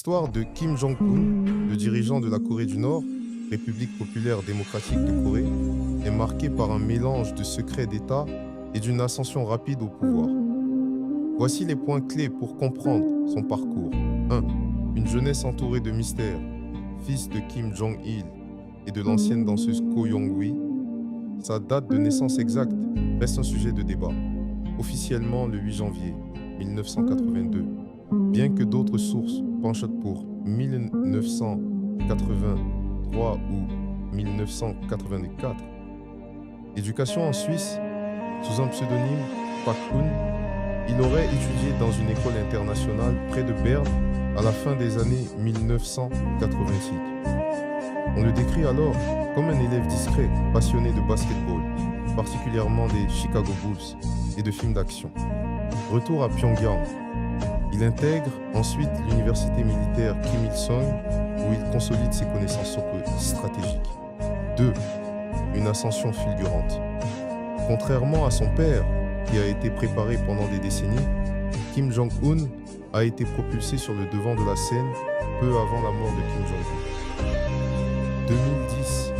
L'histoire de Kim Jong-un, le dirigeant de la Corée du Nord, République populaire démocratique de Corée, est marquée par un mélange de secrets d'État et d'une ascension rapide au pouvoir. Voici les points clés pour comprendre son parcours. 1. Une jeunesse entourée de mystères. Fils de Kim Jong-il et de l'ancienne danseuse Ko Young-wi, sa date de naissance exacte reste un sujet de débat. Officiellement le 8 janvier 1982, bien que d'autres sources penchent pour 1983 ou 1984. Éducation en Suisse, sous un pseudonyme Pak Un, il aurait étudié dans une école internationale près de Berne à la fin des années 1986. On le décrit alors comme un élève discret, passionné de basketball, particulièrement des Chicago Bulls et de films d'action. Retour à Pyongyang. Il intègre ensuite l'université militaire Kim Il-sung où il consolide ses connaissances stratégiques. 2. Une ascension fulgurante. Contrairement à son père, qui a été préparé pendant des décennies, Kim Jong-un a été propulsé sur le devant de la scène peu avant la mort de Kim Jong-un. 2010,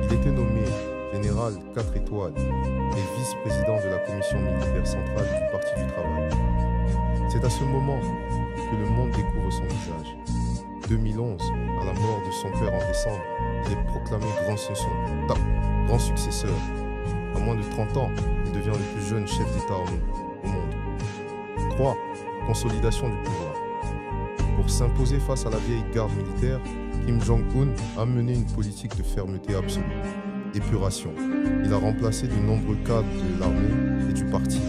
il était nommé général 4 étoiles et vice-président de la commission militaire centrale du Parti du Travail. C'est à ce moment que le monde découvre son visage. 2011, à la mort de son père en décembre, il est proclamé grand successeur. À moins de 30 ans, il devient le plus jeune chef d'État au monde. 3. Consolidation du pouvoir. Pour s'imposer face à la vieille garde militaire, Kim Jong-un a mené une politique de fermeté absolue. Épuration. Il a remplacé de nombreux cadres de l'armée et du parti.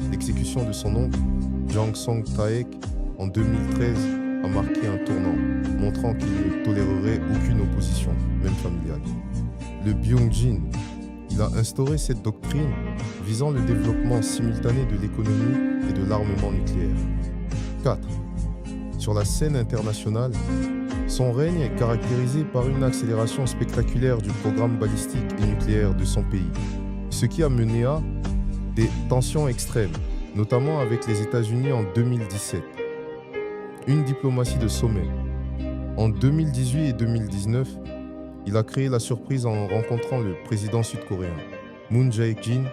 L'exécution de son oncle, Jang Song-taek, en 2013 a marqué un tournant, montrant qu'il ne tolérerait aucune opposition, même familiale. Le Byung-jin. Il a instauré cette doctrine visant le développement simultané de l'économie et de l'armement nucléaire. 4. Sur la scène internationale, son règne est caractérisé par une accélération spectaculaire du programme balistique et nucléaire de son pays, ce qui a mené à des tensions extrêmes, notamment avec les États-Unis en 2017. Une diplomatie de sommet. En 2018 et 2019, il a créé la surprise en rencontrant le président sud-coréen, Moon Jae-in,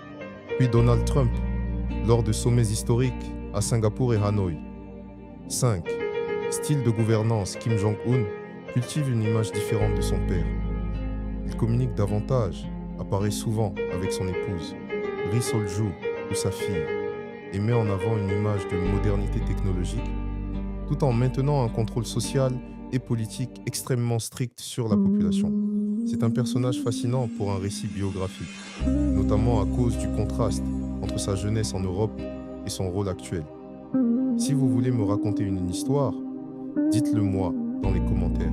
puis Donald Trump, lors de sommets historiques à Singapour et Hanoï. 5. Style de gouvernance. Kim Jong-un cultive une image différente de son père. Il communique davantage, apparaît souvent avec son épouse, Ri Sol-ju ou sa fille, et met en avant une image de modernité technologique, tout en maintenant un contrôle social et politique extrêmement strict sur la population. C'est un personnage fascinant pour un récit biographique, notamment à cause du contraste entre sa jeunesse en Europe et son rôle actuel. Si vous voulez me raconter une histoire, dites-le moi dans les commentaires.